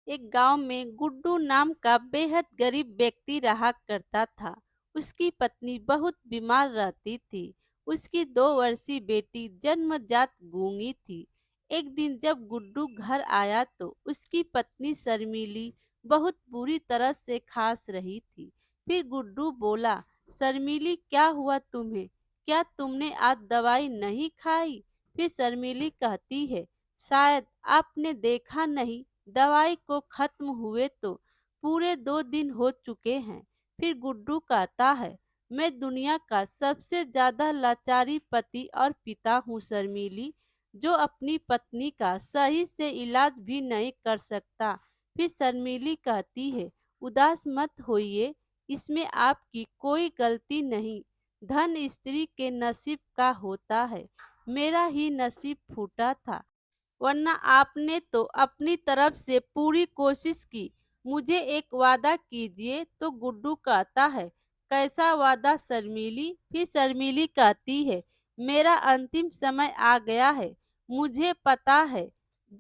एक गांव में गुड्डू नाम का बेहद गरीब व्यक्ति रहा करता था। उसकी पत्नी बहुत बीमार रहती थी। उसकी 2 वर्षीय बेटी जन्मजात गूंगी थी। एक दिन जब गुड्डू घर आया तो उसकी पत्नी शर्मीली बहुत बुरी तरह से खांस रही थी। फिर गुड्डू बोला, शर्मीली क्या हुआ तुम्हें? क्या तुमने आज दवाई नहीं खाई? फिर शर्मीली कहती है, शायद आपने देखा नहीं, दवाई को खत्म हुए तो पूरे 2 दिन हो चुके हैं। फिर गुड्डू कहता है, मैं दुनिया का सबसे ज्यादा लाचारी पति और पिता हूँ शर्मीली, जो अपनी पत्नी का सही से इलाज भी नहीं कर सकता। फिर शर्मीली कहती है, उदास मत होइए, इसमें आपकी कोई गलती नहीं। धन स्त्री के नसीब का होता है, मेरा ही नसीब फूटा था, वरना आपने तो अपनी तरफ से पूरी कोशिश की। मुझे एक वादा कीजिए। तो गुड्डू कहता है, कैसा वादा शर्मीली? फिर शर्मीली कहती है, मेरा अंतिम समय आ गया है। मुझे पता है,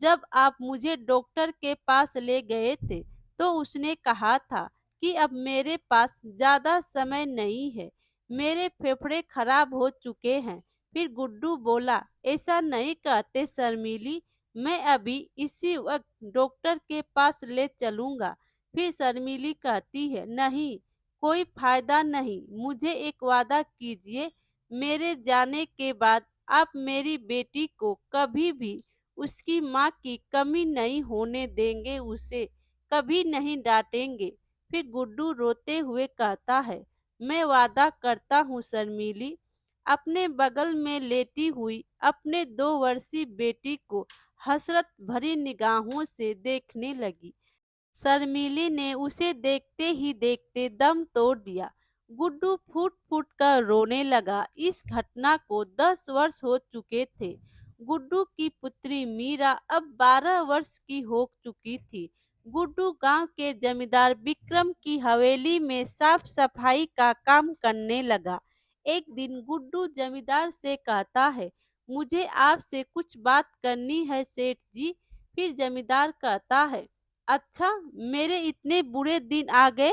जब आप मुझे डॉक्टर के पास ले गए थे तो उसने कहा था कि अब मेरे पास ज़्यादा समय नहीं है, मेरे फेफड़े खराब हो चुके हैं। फिर गुड्डू बोला, ऐसा नहीं कहते शर्मीली, मैं अभी इसी वक्त डॉक्टर के पास ले चलूंगा। फिर शर्मीली कहती है, नहीं, कोई फायदा नहीं, मुझे एक वादा कीजिए, मेरे जाने के बाद आप मेरी बेटी को कभी भी उसकी माँ की कमी नहीं होने देंगे, उसे कभी नहीं डांटेंगे। फिर गुड्डू रोते हुए कहता है, मैं वादा करता हूँ शर्मीली। अपने बगल में लेटी हुई अपने 2 वर्षीय बेटी को हसरत भरी निगाहों से देखने लगी। शर्मीली ने उसे देखते ही देखते दम तोड़ दिया। गुड्डू फूट फूट कर रोने लगा। इस घटना को 10 वर्ष हो चुके थे। गुड्डू की पुत्री मीरा अब 12 वर्ष की हो चुकी थी। गुड्डू गांव के जमींदार विक्रम की हवेली में साफ सफाई का काम करने लगा। एक दिन गुड्डू जमींदार से कहता है, मुझे आपसे कुछ बात करनी है सेठ जी। फिर जमींदार कहता है, अच्छा, मेरे इतने बुरे दिन आ गए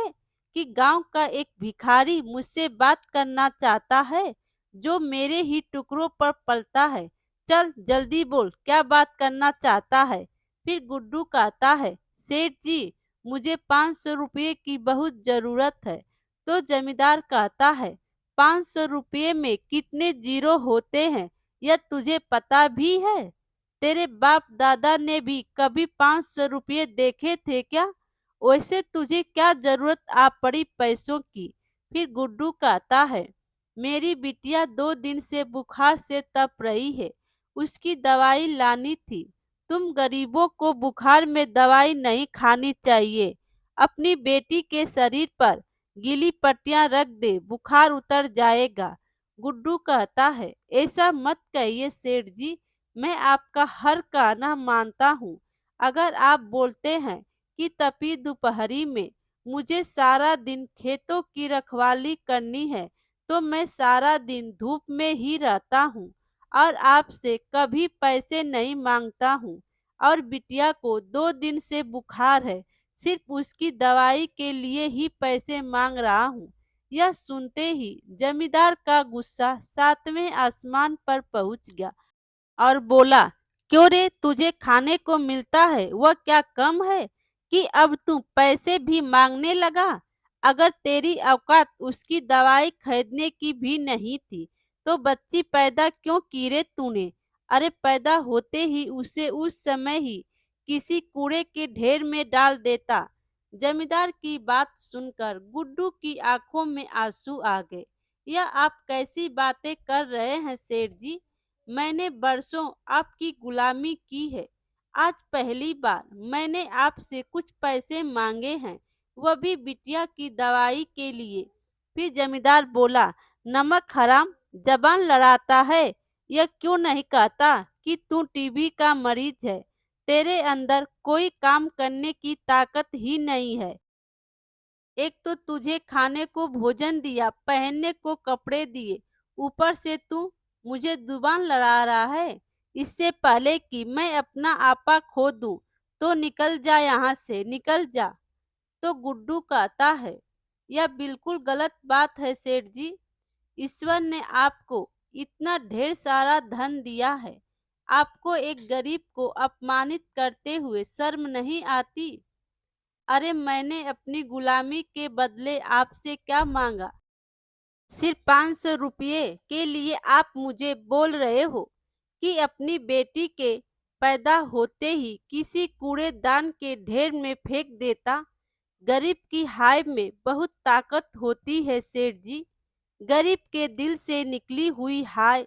कि गांव का एक भिखारी मुझसे बात करना चाहता है, जो मेरे ही टुकड़ों पर पलता है। चल जल्दी बोल, क्या बात करना चाहता है? फिर गुड्डू कहता है, सेठ जी, मुझे 500 रुपये की बहुत जरूरत है। तो जमींदार कहता है, 500 रुपये में कितने जीरो होते हैं, यह तुझे पता भी है? तेरे बाप दादा ने भी कभी 500 रुपये देखे थे क्या? वैसे तुझे क्या जरूरत आ पड़ी पैसों की? फिर गुड्डू कहता है, मेरी बिटिया 2 दिन से बुखार से तप रही है, उसकी दवाई लानी थी। तुम गरीबों को बुखार में दवाई नहीं खानी चाहिए। अपनी बेटी के शरीर पर गीली पट्टियां रख दे, बुखार उतर जाएगा। गुड्डू कहता है, ऐसा मत कहिए सेठ जी, मैं आपका हर कहना मानता हूँ। अगर आप बोलते हैं कि तपी दोपहरी में मुझे सारा दिन खेतों की रखवाली करनी है, तो मैं सारा दिन धूप में ही रहता हूँ और आपसे कभी पैसे नहीं मांगता हूँ। और बिटिया को 2 दिन से बुखार है, सिर्फ उसकी दवाई के लिए ही पैसे मांग रहा हूँ। यह सुनते ही जमींदार का गुस्सा 7वें आसमान पर पहुंच गया और बोला, क्यों रे, तुझे खाने को मिलता है वह क्या कम है कि अब तू पैसे भी मांगने लगा? अगर तेरी औकात उसकी दवाई खरीदने की भी नहीं थी तो बच्ची पैदा क्यों की रे तूने? अरे पैदा होते ही उसे उस समय ही किसी कूड़े के ढेर में डाल देता। जमींदार की बात सुनकर गुड्डू की आंखों में आंसू आ गए। यह आप कैसी बातें कर रहे हैं सेठ जी? मैंने बरसों आपकी गुलामी की है, आज पहली बार मैंने आपसे कुछ पैसे मांगे हैं, वह भी बिटिया की दवाई के लिए। फिर जमींदार बोला, नमक हराम, जबान लड़ाता है। यह क्यों नहीं कहता कि तू टीबी का मरीज है, तेरे अंदर कोई काम करने की ताकत ही नहीं है। एक तो तुझे खाने को भोजन दिया, पहनने को कपड़े दिए, ऊपर से तू मुझे जुबान लड़ा रहा है। इससे पहले कि मैं अपना आपा खो दूं तो निकल जा यहाँ से, निकल जा। तो गुड्डू कहता है, यह बिल्कुल गलत बात है सेठ जी। ईश्वर ने आपको इतना ढेर सारा धन दिया है, आपको एक गरीब को अपमानित करते हुए शर्म नहीं आती? अरे मैंने अपनी गुलामी के बदले आपसे क्या मांगा? सिर्फ 500 रुपये के लिए आप मुझे बोल रहे हो कि अपनी बेटी के पैदा होते ही किसी कूड़ेदान के ढेर में फेंक देता? गरीब की हाय में बहुत ताकत होती है सेठ जी। गरीब के दिल से निकली हुई हाय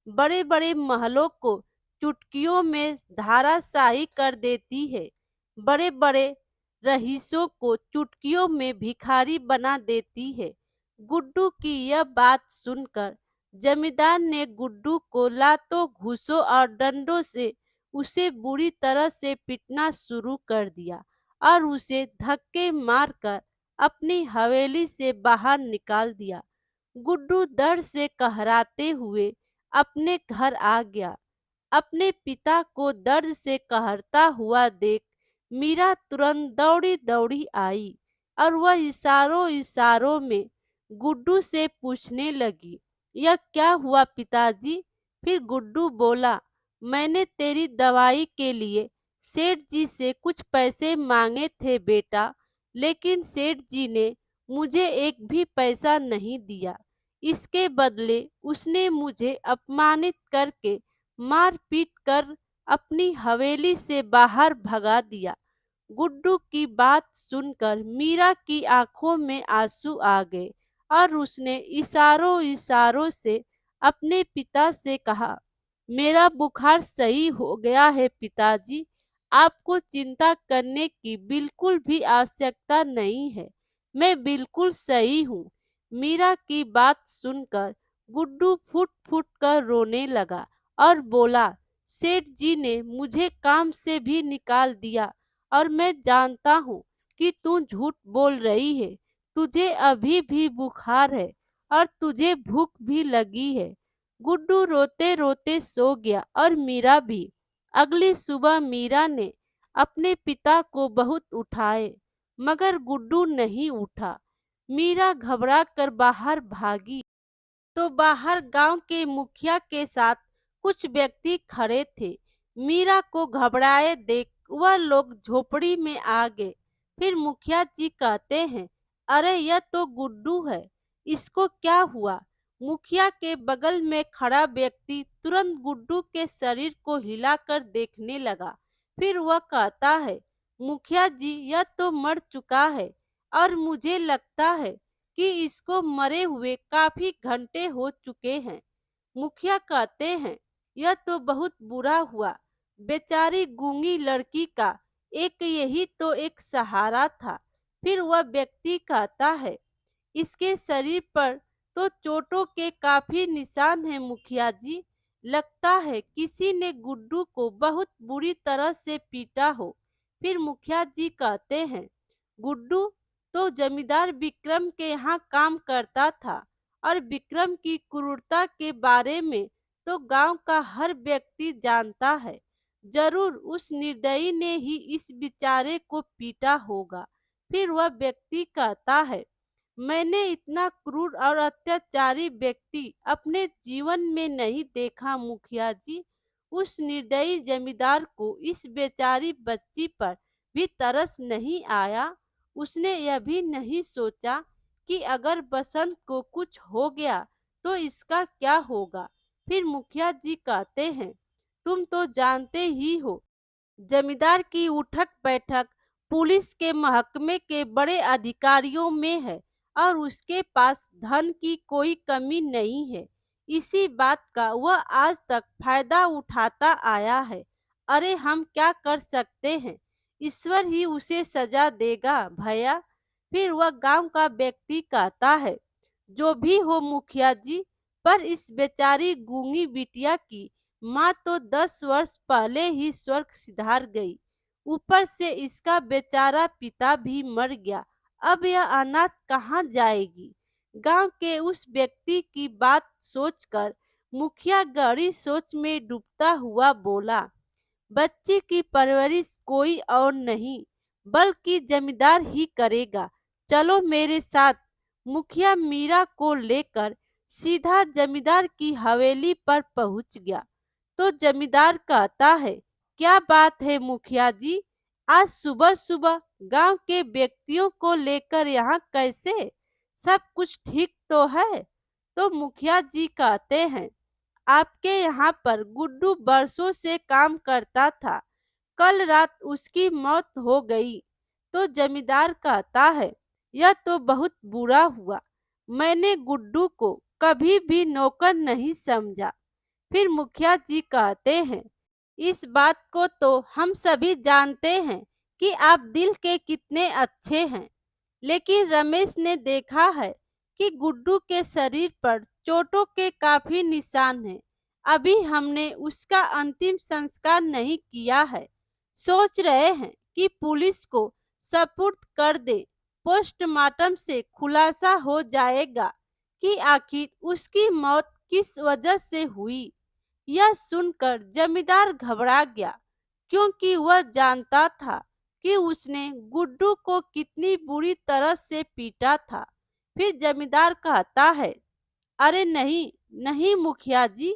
बड़े बड़े महलों को चुटकियों में धाराशाही कर देती है, बड़े बड़े रईसों को चुटकियों में भिखारी बना देती है। गुड्डू की यह बात सुनकर जमींदार ने गुड्डू को लातों घूंसों और डंडों से उसे बुरी तरह से पीटना शुरू कर दिया और उसे धक्के मारकर अपनी हवेली से बाहर निकाल दिया। गुड्डू दर्द से कहराते हुए अपने घर आ गया। अपने पिता को दर्द से कहरता हुआ देख मीरा तुरंत दौड़ी दौड़ी आई और वह इशारों इशारों में गुड्डू से पूछने लगी, यह क्या हुआ पिताजी? फिर गुड्डू बोला, मैंने तेरी दवाई के लिए सेठ जी से कुछ पैसे मांगे थे बेटा, लेकिन सेठ जी ने मुझे एक भी पैसा नहीं दिया। इसके बदले उसने मुझे अपमानित करके मार पीट कर अपनी हवेली से बाहर भगा दिया। गुड्डू की बात सुनकर मीरा की आंखों में आंसू आ गए और उसने इशारों इशारों से अपने पिता से कहा, मेरा बुखार सही हो गया है पिताजी, आपको चिंता करने की बिल्कुल भी आवश्यकता नहीं है, मैं बिल्कुल सही हूँ। मीरा की बात सुनकर गुड्डू फुट फुट कर रोने लगा और बोला, सेठ जी ने मुझे काम से भी निकाल दिया और मैं जानता हूँ कि तू झूठ बोल रही है, तुझे अभी भी बुखार है और तुझे भूख भी लगी है। गुड्डू रोते रोते सो गया और मीरा भी। अगली सुबह मीरा ने अपने पिता को बहुत उठाए मगर गुड्डू नहीं उठा। मीरा घबरा कर बाहर भागी तो बाहर गांव के मुखिया के साथ कुछ व्यक्ति खड़े थे। मीरा को घबराए देख वह लोग झोपड़ी में आ गए। फिर मुखिया जी कहते हैं, अरे यह तो गुड्डू है, इसको क्या हुआ? मुखिया के बगल में खड़ा व्यक्ति तुरंत गुड्डू के शरीर को हिलाकर देखने लगा। फिर वह कहता है, मुखिया जी यह तो मर चुका है और मुझे लगता है कि इसको मरे हुए काफी घंटे हो चुके हैं। मुखिया कहते हैं, यह तो बहुत बुरा हुआ, बेचारी गूंगी लड़की का एक यही तो एक सहारा था। फिर वह व्यक्ति कहता है, इसके शरीर पर तो चोटों के काफी निशान हैं मुखिया जी, लगता है किसी ने गुड्डू को बहुत बुरी तरह से पीटा हो। फिर मुखिया जी कहते हैं, गुड्डू तो जमींदार विक्रम के यहाँ काम करता था और विक्रम की क्रूरता के बारे में तो गांव का हर व्यक्ति जानता है। जरूर उस निर्दयी ने ही इस बेचारे को पीटा होगा। फिर वह व्यक्ति कहता है, मैंने इतना क्रूर और अत्याचारी व्यक्ति अपने जीवन में नहीं देखा मुखिया जी। उस निर्दयी जमींदार को इस बेचारी बच्ची पर भी तरस नहीं आया। उसने यह भी नहीं सोचा कि अगर बसंत को कुछ हो गया तो इसका क्या होगा। फिर मुखिया जी कहते हैं, तुम तो जानते ही हो जमींदार की उठक बैठक पुलिस के महकमे के बड़े अधिकारियों में है और उसके पास धन की कोई कमी नहीं है। इसी बात का वह आज तक फायदा उठाता आया है। अरे हम क्या कर सकते हैं, ईश्वर ही उसे सजा देगा भैया। फिर वह गांव का व्यक्ति कहता है, जो भी हो मुखिया जी, पर इस बेचारी गूंगी बिटिया की माँ तो 10 वर्ष पहले ही स्वर्ग सिधार गई, ऊपर से इसका बेचारा पिता भी मर गया, अब यह अनाथ कहाँ जाएगी। गांव के उस व्यक्ति की बात सोचकर मुखिया गहरी सोच में डूबता हुआ बोला, बच्ची की परवरिश कोई और नहीं बल्कि जमींदार ही करेगा। चलो मेरे साथ। मुखिया मीरा को लेकर सीधा जमींदार की हवेली पर पहुंच गया। तो जमींदार कहता है, क्या बात है मुखिया जी, आज सुबह सुबह गांव के व्यक्तियों को लेकर यहाँ कैसे? सब कुछ ठीक तो है? तो मुखिया जी कहते हैं, आपके यहाँ पर गुड्डू बरसों से काम करता था, कल रात उसकी मौत हो गई। तो जमींदार कहता है, यह तो बहुत बुरा हुआ। मैंने गुड्डू को कभी भी नौकर नहीं समझा। फिर मुखिया जी कहते हैं, इस बात को तो हम सभी जानते हैं कि आप दिल के कितने अच्छे हैं। लेकिन रमेश ने देखा है कि गुड्डू के शरीर पर चोटों के काफी निशान हैं। अभी हमने उसका अंतिम संस्कार नहीं किया है। सोच रहे हैं कि पुलिस को सपुर्द कर दे। पोस्टमार्टम से खुलासा हो जाएगा कि आखिर उसकी मौत किस वजह से हुई। यह सुनकर जमींदार घबरा गया, क्योंकि वह जानता था कि उसने गुड्डू को कितनी बुरी तरह से पीटा था। फिर जमींदार कहता है, अरे नहीं नहीं मुखिया जी,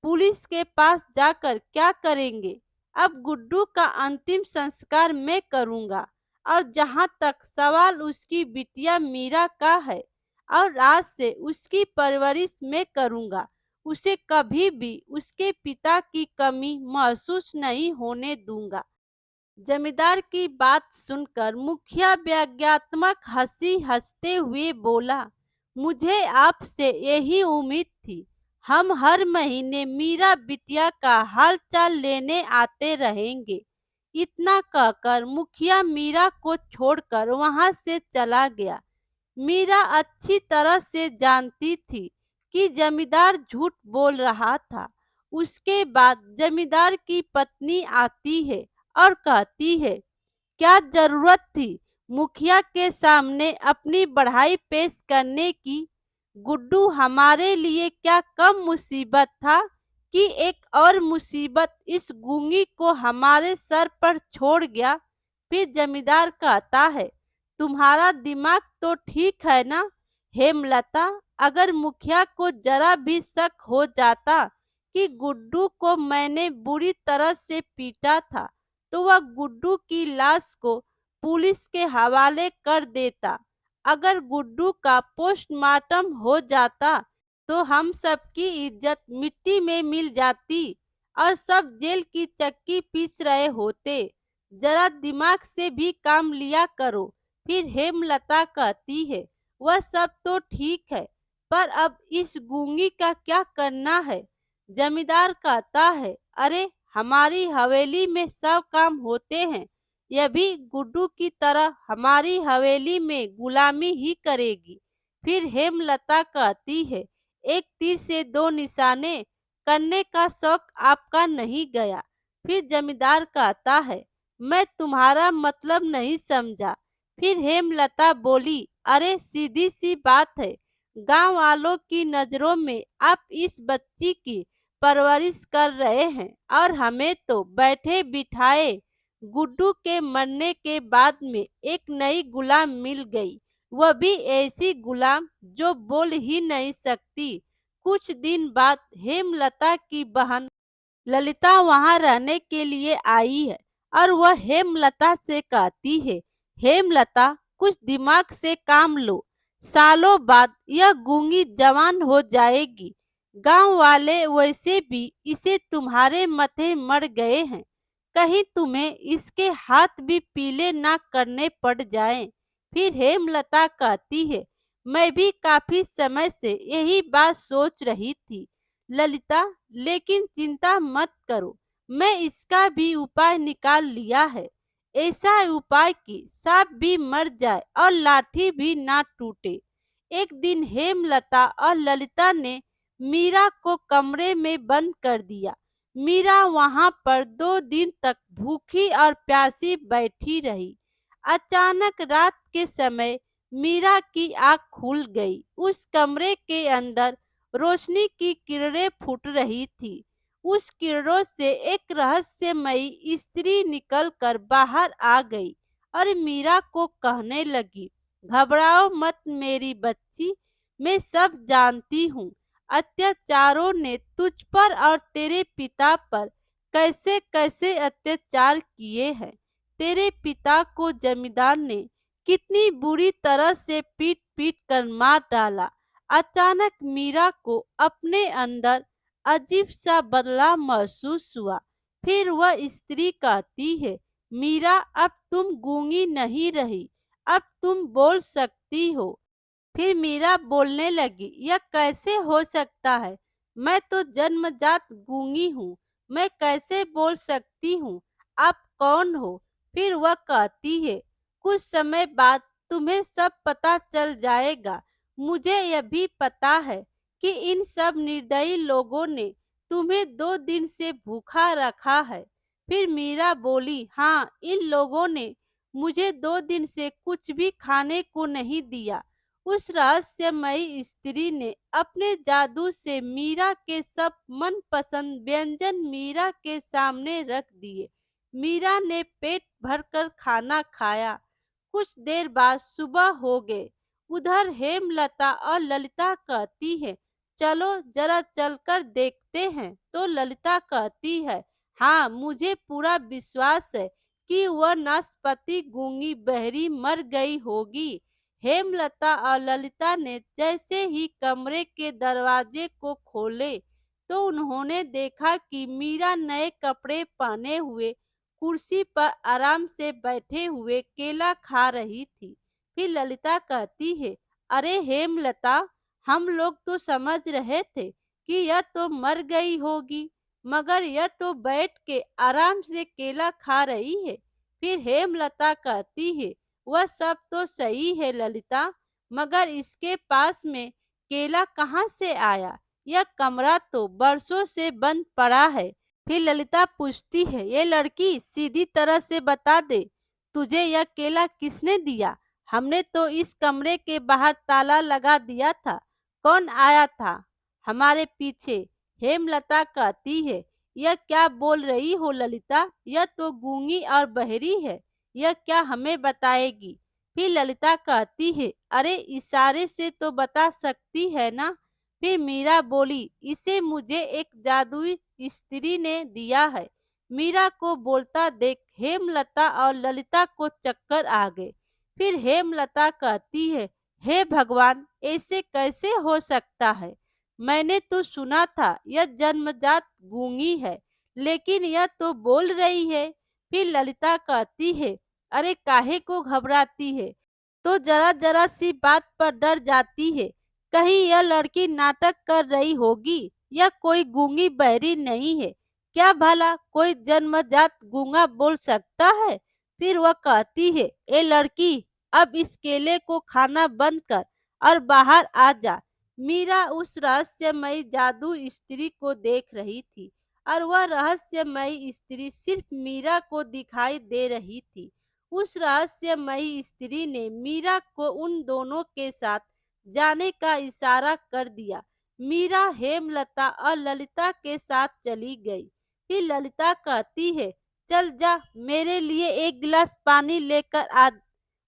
पुलिस के पास जाकर क्या करेंगे? अब गुड्डू का अंतिम संस्कार मैं करूंगा। और जहां तक सवाल उसकी बिटिया मीरा का है, और आज से उसकी परवरिश मैं करूंगा। उसे कभी भी उसके पिता की कमी महसूस नहीं होने दूंगा। जमींदार की बात सुनकर मुखिया व्यंग्यात्मक हंसी हंसते हुए बोला, मुझे आपसे यही उम्मीद थी। हम हर महीने मीरा बिटिया का हाल चाल लेने आते रहेंगे। इतना कहकर मुखिया मीरा को छोड़कर वहां से चला गया। मीरा अच्छी तरह से जानती थी कि जमींदार झूठ बोल रहा था। उसके बाद जमींदार की पत्नी आती है और कहती है, क्या जरूरत थी मुखिया के सामने अपनी बढ़ाई पेश करने की? गुड्डू हमारे लिए क्या कम मुसीबत था कि एक और मुसीबत इस गूंगी को हमारे सर पर छोड़ गया? फिर जमींदार कहता है, तुम्हारा दिमाग तो ठीक है ना हेमलता? अगर मुखिया को जरा भी शक हो जाता कि गुड्डू को मैंने बुरी तरह से पीटा था, तो वह गुड्डू की लाश को पुलिस के हवाले कर देता। अगर गुड्डू का पोस्टमार्टम हो जाता तो हम सबकी इज्जत मिट्टी में मिल जाती और सब जेल की चक्की पीस रहे होते। जरा दिमाग से भी काम लिया करो। फिर हेमलता कहती है, वह सब तो ठीक है, पर अब इस गूंगी का क्या करना है? जमींदार कहता है, अरे हमारी हवेली में सब काम होते हैं, यह भी गुड्डू की तरह हमारी हवेली में गुलामी ही करेगी। फिर हेमलता कहती है, एक तीर से दो निशाने करने का शौक आपका नहीं गया? फिर जमींदार कहता है, मैं तुम्हारा मतलब नहीं समझा। फिर हेमलता बोली, अरे सीधी सी बात है, गांव वालों की नजरों में आप इस बच्ची की परवरिश कर रहे हैं और हमें तो बैठे बिठाए गुड्डू के मरने के बाद में एक नई गुलाम मिल गई, वह भी ऐसी गुलाम जो बोल ही नहीं सकती। कुछ दिन बाद हेमलता की बहन ललिता वहां रहने के लिए आई है और वह हेमलता से कहती है, हेमलता कुछ दिमाग से काम लो, सालों बाद यह गूंगी जवान हो जाएगी। गांव वाले वैसे भी इसे तुम्हारे मथे मर गए हैं, कहीं तुम्हें इसके हाथ भी पीले ना करने पड़ जाएं। फिर हेमलता कहती है, मैं भी काफी समय से यही बात सोच रही थी ललिता, लेकिन चिंता मत करो, मैं इसका भी उपाय निकाल लिया है। ऐसा उपाय कि सांप भी मर जाए और लाठी भी ना टूटे। एक दिन हेमलता और ललिता ने मीरा को कमरे में बंद कर दिया। मीरा वहां पर 2 दिन तक भूखी और प्यासी बैठी रही। अचानक रात के समय मीरा की आंख खुल गई। उस कमरे के अंदर रोशनी की किरणें फूट रही थी। उस किरणों से एक रहस्यमयी स्त्री निकलकर बाहर आ गई और मीरा को कहने लगी, घबराओ मत मेरी बच्ची, मैं सब जानती हूँ। अत्याचारों ने तुझ पर और तेरे पिता पर कैसे कैसे अत्याचार किए हैं। तेरे पिता को जमींदार ने कितनी बुरी तरह से पीट पीट कर मार डाला। अचानक मीरा को अपने अंदर अजीब सा बदलाव महसूस हुआ। फिर वह स्त्री कहती है, मीरा अब तुम गूंगी नहीं रही, अब तुम बोल सकती हो। फिर मीरा बोलने लगी, यह कैसे हो सकता है? मैं तो जन्मजात गूंगी हूँ, मैं कैसे बोल सकती हूँ? आप कौन हो? फिर वह कहती है, कुछ समय बाद तुम्हें सब पता चल जाएगा। मुझे यह भी पता है कि इन सब निर्दयी लोगों ने तुम्हें 2 दिन से भूखा रखा है। फिर मीरा बोली, हाँ, इन लोगों ने मुझे 2 दिन से कुछ भी खाने को नहीं दिया। उस रहस्यमयी स्त्री ने अपने जादू से मीरा के सब मनपसंद व्यंजन मीरा के सामने रख दिए। मीरा ने पेट भरकर खाना खाया। कुछ देर बाद सुबह हो गए। उधर हेमलता और ललिता कहती है, चलो जरा चलकर देखते हैं। तो ललिता कहती है, हाँ, मुझे पूरा विश्वास है कि वह नाशपाती गूंगी बहरी मर गई होगी। हेमलता और ललिता ने जैसे ही कमरे के दरवाजे को खोले तो उन्होंने देखा कि मीरा नए कपड़े पहने हुए कुर्सी पर आराम से बैठे हुए केला खा रही थी। फिर ललिता कहती है, अरे हेमलता, हम लोग तो समझ रहे थे कि यह तो मर गई होगी, मगर यह तो बैठ के आराम से केला खा रही है। फिर हेमलता कहती है, वह सब तो सही है ललिता, मगर इसके पास में केला कहाँ से आया? यह कमरा तो बरसों से बंद पड़ा है। फिर ललिता पूछती है, ये लड़की सीधी तरह से बता दे, तुझे यह केला किसने दिया? हमने तो इस कमरे के बाहर ताला लगा दिया था। कौन आया था हमारे पीछे? हेमलता कहती है, यह क्या बोल रही हो ललिता? यह तो गूंगी और बहरी है, यह क्या हमें बताएगी? फिर ललिता कहती है, अरे इशारे से तो बता सकती है ना। फिर मीरा बोली, इसे मुझे एक जादुई स्त्री ने दिया है। मीरा को बोलता देख हेमलता और ललिता को चक्कर आ गए। फिर हेमलता कहती है, हे भगवान, ऐसे कैसे हो सकता है? मैंने तो सुना था यह जन्मजात गूंगी है, लेकिन यह तो बोल रही है। फिर ललिता कहती है, अरे काहे को घबराती है? तो जरा जरा सी बात पर डर जाती है। कहीं यह लड़की नाटक कर रही होगी। यह कोई गूंगी बहरी नहीं है। क्या भला कोई जन्मजात गूंगा बोल सकता है? फिर वह कहती है, ए लड़की, अब इस केले को खाना बंद कर और बाहर आ जा। मीरा उस रहस्यमयी जादू स्त्री को देख रही थी और वह रहस्यमयी स्त्री सिर्फ मीरा को दिखाई दे रही थी। उस रहस्यमयी स्त्री ने मीरा को उन दोनों के साथ जाने का इशारा कर दिया। मीरा हेमलता और ललिता के साथ चली गई। फिर ललिता कहती है, चल जा, मेरे लिए एक गिलास पानी लेकर आ,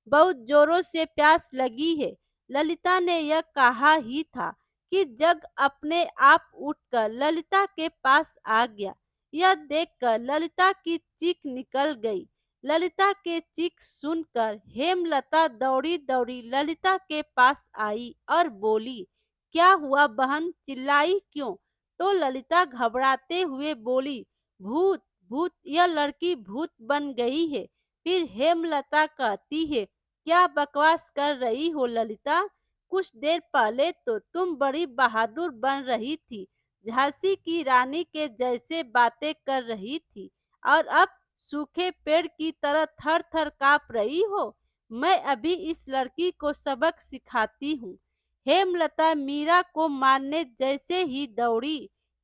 बहुत जोरों से प्यास लगी है। ललिता ने यह कहा ही था कि जग अपने आप उठकर ललिता के पास आ गया। यह देखकर ललिता की चीख निकल गई। ललिता के चीख सुनकर हेमलता दौड़ी दौड़ी ललिता के पास आई और बोली, क्या हुआ बहन, चिल्लाई क्यों? तो ललिता घबराते हुए बोली, भूत, भूत, यह लड़की भूत बन गई है। फिर हेमलता कहती है, क्या बकवास कर रही हो ललिता? कुछ देर पहले तो तुम बड़ी बहादुर बन रही थी, झांसी की रानी के जैसे बातें कर रही थी, और अब सूखे पेड़ की तरह थर थर कांप रही हो। मैं अभी इस लड़की को सबक सिखाती हूँ। हेमलता मीरा को मारने जैसे ही दौड़ी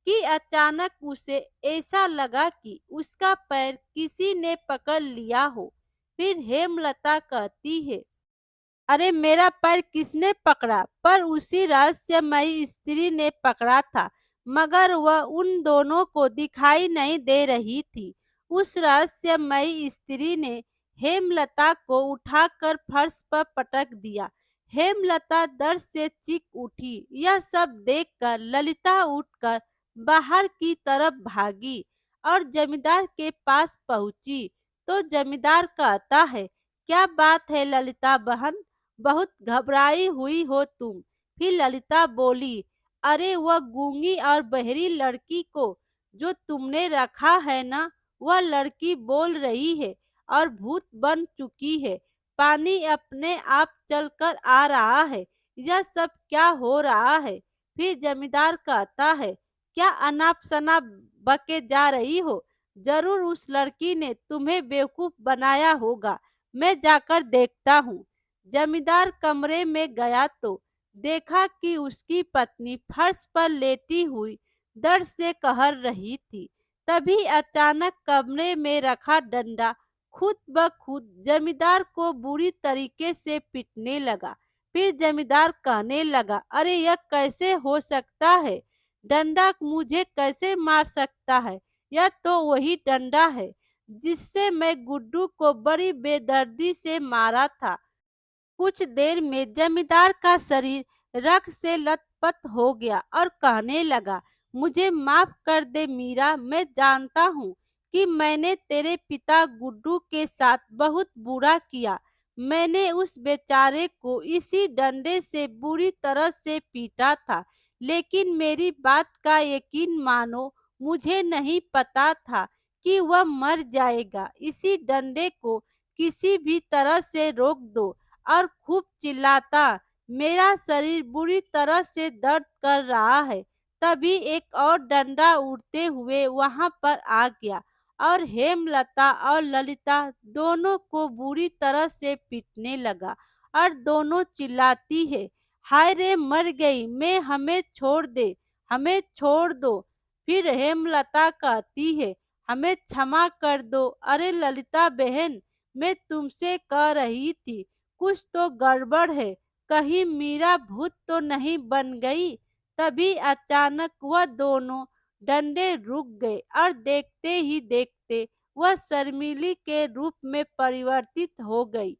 कि अचानक उसे ऐसा लगा कि उसका पैर किसी ने पकड़ लिया हो। फिर हेमलता कहती है, अरे मेरा पैर किसने पकड़ा? पर उसी रहस्यमयी स्त्री ने पकड़ा था। मगर वह उन दोनों को दिखाई नहीं दे रही थी। उस रहस्यमयी स्त्री ने हेमलता को उठाकर फर्श पर पटक दिया। हेमलता दर्द से चीख उठी। यह सब देखकर ललिता उठकर बाहर की तरफ भागी और जमींदार के पास पहुंची। तो जमींदार कहता है, क्या बात है ललिता बहन, बहुत घबराई हुई हो तुम। फिर ललिता बोली, अरे वह गूंगी और बहरी लड़की को जो तुमने रखा है ना, वह लड़की बोल रही है और भूत बन चुकी है। पानी अपने आप चलकर आ रहा है। यह सब क्या हो रहा है? फिर जमींदार कहता है, क्या अनाप शनाप बके जा रही हो? जरूर उस लड़की ने तुम्हें बेवकूफ बनाया होगा। मैं जाकर देखता हूँ। जमींदार कमरे में गया तो देखा कि उसकी पत्नी फर्श पर लेटी हुई दर्द से कहर रही थी। तभी अचानक कमरे में रखा डंडा खुद ब खुद जमींदार को बुरी तरीके से पीटने लगा। फिर जमींदार कहने लगा, अरे यह कैसे हो सकता है? डंडा मुझे कैसे मार सकता है? यह तो वही डंडा है जिससे मैं गुड्डू को बड़ी बेदर्दी से मारा था। कुछ देर में जमींदार का शरीर रक्त से लथपथ हो गया और कहने लगा, मुझे माफ कर दे मीरा, मैं जानता हूँ कि मैंने तेरे पिता गुड्डू के साथ बहुत बुरा किया। मैंने उस बेचारे को इसी डंडे से बुरी तरह से पीटा था, लेकिन मेरी बात का यकीन मानो, मुझे नहीं पता था कि वह मर जाएगा। इसी डंडे को किसी भी तरह से रोक दो। और खूब चिल्लाता, मेरा शरीर बुरी तरह से दर्द कर रहा है। तभी एक और डंडा उड़ते हुए वहां पर आ गया और हेमलता और ललिता दोनों को बुरी तरह से पीटने लगा और दोनों चिल्लाती है, हाय रे मर गई मैं, हमें छोड़ दे, हमें छोड़ दो। फिर हेमलता कहती है, हमें क्षमा कर दो। अरे ललिता बहन, मैं तुमसे कह रही थी कुछ तो गड़बड़ है, कहीं मीरा भूत तो नहीं बन गई। तभी अचानक वह दोनों डंडे रुक गए और देखते ही देखते वह शर्मिली के रूप में परिवर्तित हो गई।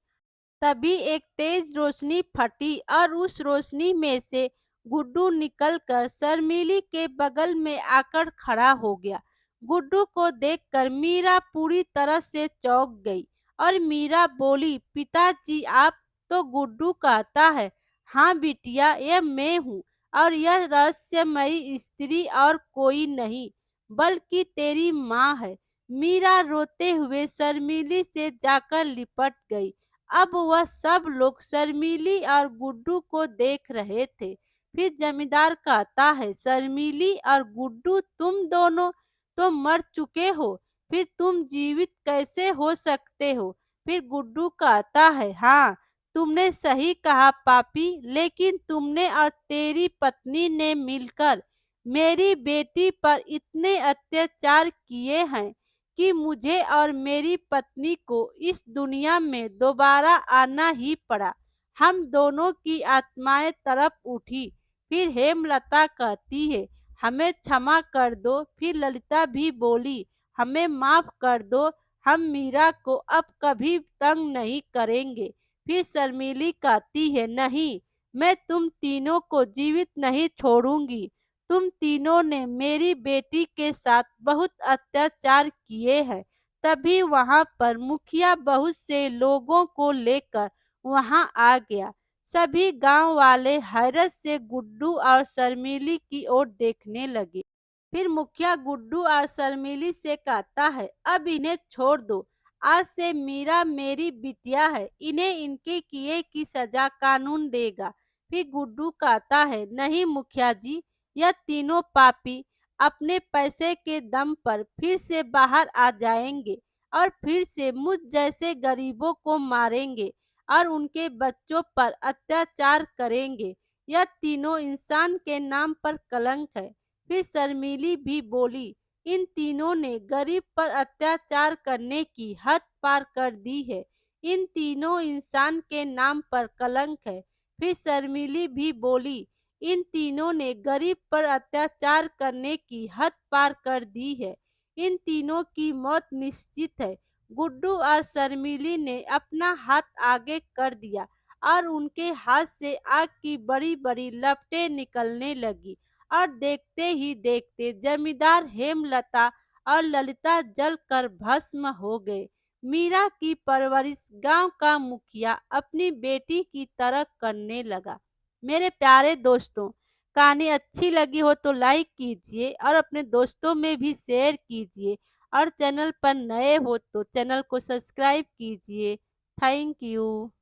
तभी एक तेज रोशनी फटी और उस रोशनी में से गुड्डू निकलकर शर्मिली के बगल में आकर खड़ा हो गया। गुड्डू को देखकर मीरा पूरी तरह से चौंक गई और मीरा बोली, पिताजी आप? तो गुड्डू कहता है, हाँ बिटिया, यह मैं हूँ और यह रहस्यमयी स्त्री और कोई नहीं बल्कि तेरी माँ है। मीरा रोते हुए शर्मिली से जाकर लिपट गई। अब वह सब लोग शर्मिली और गुड्डू को देख रहे थे। फिर जमींदार कहता है, शर्मिली और गुड्डू तुम दोनों तो मर चुके हो, फिर तुम जीवित कैसे हो सकते हो? फिर गुड्डू कहता है, हाँ तुमने सही कहा पापी, लेकिन तुमने और तेरी पत्नी ने मिलकर मेरी बेटी पर इतने अत्याचार किए हैं कि मुझे और मेरी पत्नी को इस दुनिया में दोबारा आना ही पड़ा। हम दोनों की आत्माएं तड़प उठी। फिर हेमलता कहती है, हमें क्षमा कर दो। फिर ललिता भी बोली, हमें माफ कर दो, हम मीरा को अब कभी तंग नहीं करेंगे। फिर शर्मिली कहती है, नहीं, मैं तुम तीनों को जीवित नहीं छोड़ूंगी। तुम तीनों ने मेरी बेटी के साथ बहुत अत्याचार किए हैं। तभी वहां पर मुखिया बहुत से लोगों को लेकर वहां आ गया। सभी गांव वाले हैरत से गुड्डू और शर्मिली की ओर देखने लगे। फिर मुखिया गुड्डू और शर्मिली से कहता है, अब इन्हें छोड़ दो। आज से मीरा मेरी बिटिया है, इन्हें इनके किए की सजा कानून देगा। फिर गुड्डू कहता है, नहीं मुखिया जी, यह तीनों पापी अपने पैसे के दम पर फिर से बाहर आ जाएंगे और फिर से मुझ जैसे गरीबों को मारेंगे और उनके बच्चों पर अत्याचार करेंगे। यह तीनों इंसान के नाम पर कलंक है। फिर शर्मिली भी बोली, इन तीनों ने गरीब पर अत्याचार करने की हद पार कर दी है। इन तीनों इंसान के नाम पर कलंक है। फिर शर्मिली भी बोली, इन तीनों ने गरीब पर अत्याचार करने की हद पार कर दी है। इन तीनों की मौत निश्चित है। गुड्डू और शर्मिली ने अपना हाथ आगे कर दिया और उनके हाथ से आग की बड़ी-बड़ी लपटें निकलने लगी और देखते ही देखते जमींदार हेमलता और ललिता जलकर भस्म हो गए। मीरा की परवरिश गांव का मुखिया अपनी बेटी की तरह करने लगा। मेरे प्यारे दोस्तों, कहानी अच्छी लगी हो तो लाइक कीजिए और अपने दोस्तों में भी शेयर कीजिए और चैनल पर नए हो तो चैनल को सब्सक्राइब कीजिए। Thank you.